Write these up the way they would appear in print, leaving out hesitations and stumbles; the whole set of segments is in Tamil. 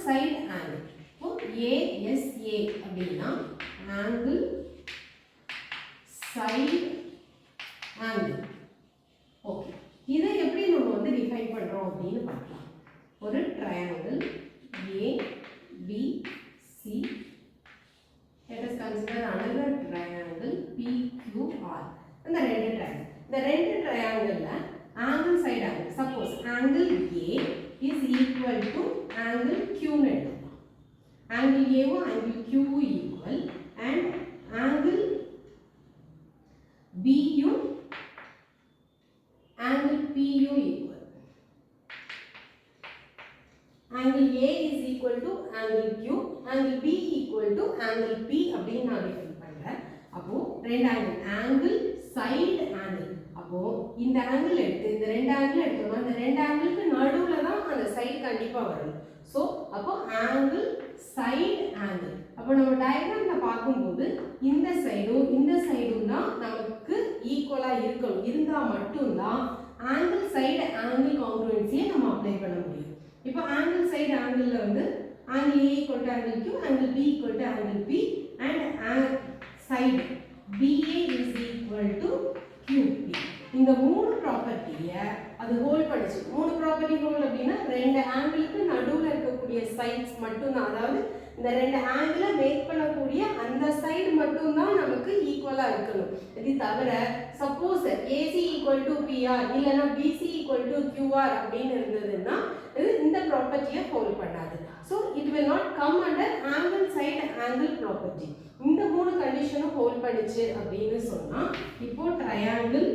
side angle. So ASA அப்படினா angle side angle. Okay. இதை எப்படி நம்ம வந்து டிஃபைன் பண்றோம் அப்படினு பார்க்கலாம். ஒரு triangle ABC. Let us consider another triangle PQR. இந்த ரெண்டு triangle. இந்த ரெண்டு triangleல angle side angle. Suppose angle A is equal to angle Q னு எடுத்துக்கலாம். Angle A வும் angle Q வும் equal and angle B யும் angle P யும் equal. Angle A is equal to angle Q, angle B equal to angle P அப்படின்னு நான் டிஃபைன் பண்றேன். அப்போ ரெண்டு angle side angle. அப்போ இந்த angle எடுத்து இந்த ரெண்டு angle எடுத்தோம்னா இந்த ரெண்டு angle-க்கு நடுவுல தான் அந்த சைடு கண்டிப்பா வரும். சோ அப்போ angle side angle. அப்போ நம்ம டயகிராம்ல பாக்கும்போது இந்த சைடும் தான் நமக்கு ஈக்குவலா இருக்கணும். இருந்தா மட்டும் தான் angle side angle congruency-யை நம்ம அப்ளை பண்ண முடியும். இப்போ angle side angle-ல வந்து angle A equal to angle Q, angle B equal to angle P and side BA is equal to QP. இந்த மூணு ப்ராப்பர்ட்டியை அது ஹோல்ட் பண்ணிச்சு. மூணு ப்ராப்பர்ட்டி ஹோல்ட் அப்படின்னா ரெண்டு ஆங்கிளுக்கு நடுவில் இருக்கக்கூடிய சைட்ஸ் மட்டும்தான், அதாவது இந்த ரெண்டு ஆங்கிளை மேக் பண்ணக்கூடிய அந்த சைடு மட்டும்தான் நமக்கு ஈக்குவலா இருக்கணும். இது தவிர suppose AC equal to PR இல்லைன்னா BC ஈக்குவல் டு QR அப்படின்னு இருந்ததுன்னா இது இந்த ப்ராப்பர்ட்டியை ஹோல்ட் பண்ணாது. So it will not come under angle side angle property. இந்த மூணு கண்டிஷனும் ஹோல்ட் பண்ணிச்சு அப்படின்னு சொன்னா இப்போ triangle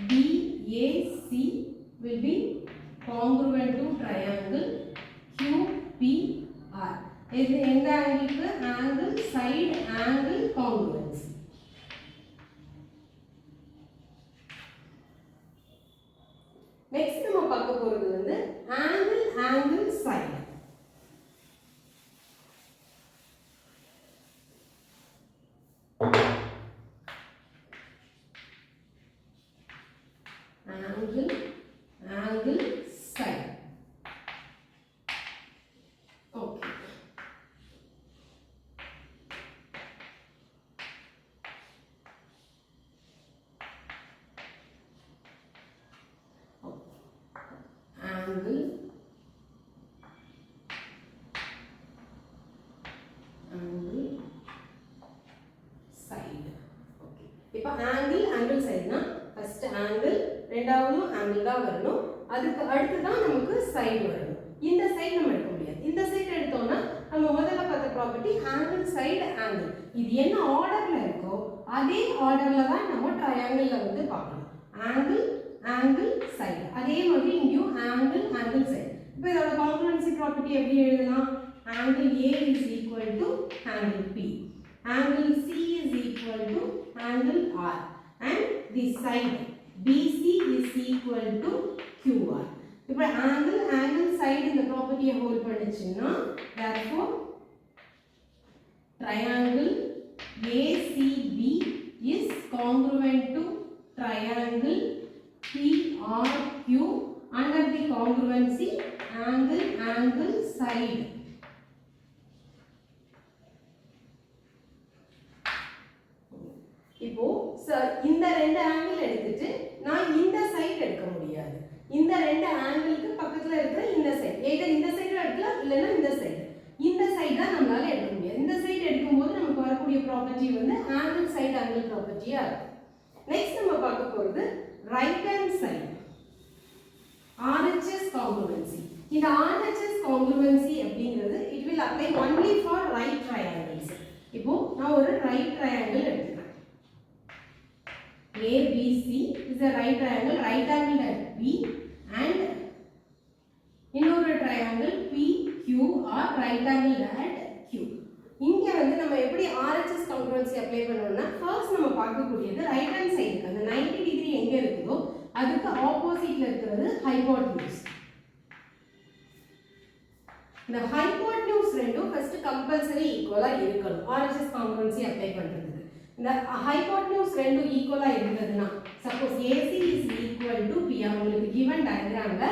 BAC will be congruent to triangle QPR. இது எந்த ஆங்கிளுக்கு? angle side angle congruency. Next நம்ம பார்க்க போறது வந்து angle side. angle side. Okay. Angle side. Okay. இப்போ angle side னா first angle ரெண்டாவது angle தான் வரணும். அதுக்கு அடுத்து தான் நமக்கு சைடு வரணும். இந்த சைடு நம்ம எடுக்க முடியாது. இந்த சைடு எடுத்தோம்னா நம்ம முதல்ல பார்த்த ப்ராப்பர்ட்டி angle side angle. இது என்ன ஆர்டர்ல இருக்கோ அதே ஆர்டர்ல தான் நம்ம ட்ரையாங்கிள்ல வந்து பார்க்கணும். angle side. அதே மாதிரி இங்கேயும் angle side. இப்போ இதோட கான்க்ருவன்சி ப்ராப்பர்ட்டி எப்படி எழுதலாம்? angle A is equal to angle P. Angle C is equal to angle R. And the side BC is equal to QR. இப்போ angle side இந்த ப்ராப்பர்ட்டியை ஹோல்ட் பண்ணுச்சுன்னா therefore triangle ACB is congruent to triangle PRQ under the congruency angle side. இப்போ சார் இந்த ரெண்டு ஆங்கிள் எடுத்துட்டு நான் இந்த சைடு எடுக்க முடியாது. இந்த ரெண்டு ஆங்கிளுக்கு பக்கத்துல இருக்கிற இந்த சைடு ஏதர் இந்த சைடு எடுக்கலாம் இல்லைன்னா இந்த சைடு. இந்த சைடு தான் நம்மளால எடுக்க முடியாது. இந்த சைடு எடுக்கும்போது நமக்கு வரக்கூடிய ப்ராப்பர்ட்டி வந்து ஆங்கிள் சைடு ஆங்கிள் ப்ராப்பர்ட்டியா இருக்கும். நெக்ஸ்ட் நம்ம பார்க்க போறது right hand side RHS congruency. இந்த RHS congruency அப்படிங்கிறது it will apply only for right triangles. இப்போ நான் ஒரு right triangle எடுத்துக்கிறேன். ABC is a right triangle, right angle at B and இன்னொரு triangle PQR right angle at Q. இங்க வந்து நம்ம எப்படி RHS congruency அப்ளை பண்ணோம்னா ஃபர்ஸ்ட் நம்ம பார்க்கக்கூடியது ரைட் ஹேண்ட் சைடுக்கு அந்த 90 டிகிரி எங்க இருக்குதோ அதுக்கு ஆப்போசிட்ல இருக்கிறது ஹைபோடென்யூஸ். இந்த ஹைபோடென்யூஸ் ரெண்டும் ஃபர்ஸ்ட் கம்பல்சரி ஈக்குவலா இருக்கணும் RHS congruency அப்ளை பண்றதுக்கு. இந்த ஹைபோடென்யூஸ் ரெண்டும் ஈக்குவலா இருந்ததுன்னா suppose AC is equal to P உங்களுக்கு given diagramல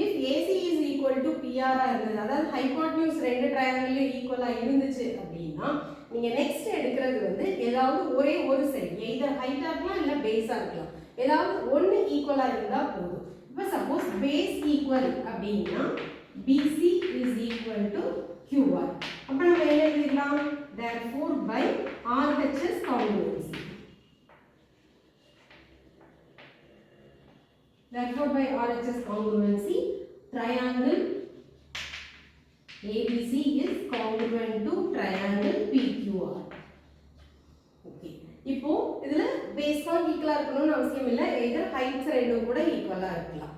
if AC is equal to PR இருந்தது, அதாவது ஹைபோட்டனியூஸ் ரெண்டு ட்ரையாங்கிள்லயும் ஈக்குவலா இருந்துச்சு அப்படின்னா நீங்க நெக்ஸ்ட் எடுக்கிறது வந்து ஏதாவது ஒரே ஒரு சைடு, எய்தர் ஹைட்டா இருக்கலாம் இல்ல பேஸா இருக்கலாம், ஏதாவது ஒன்னு ஈக்குவலா இருந்தா போதும். இப்போ சப்போஸ் பேஸ் ஈக்குவல் அப்படின்னா BC is equal to QR. அப்ப நம்ம என்ன எழுதிடலாம்? Therefore by RHS congruency. Therefore by RHS congruency, triangle ABC is congruent to triangle PQR. Okay. இப்போ இதுல பேஸ் தான் ஈக்குவலா இருக்கணும்னு அவசியம் இல்லை, எதர் ஹைட்ஸ் ரெண்டும் கூட ஈக்குவலா இருக்கலாம்.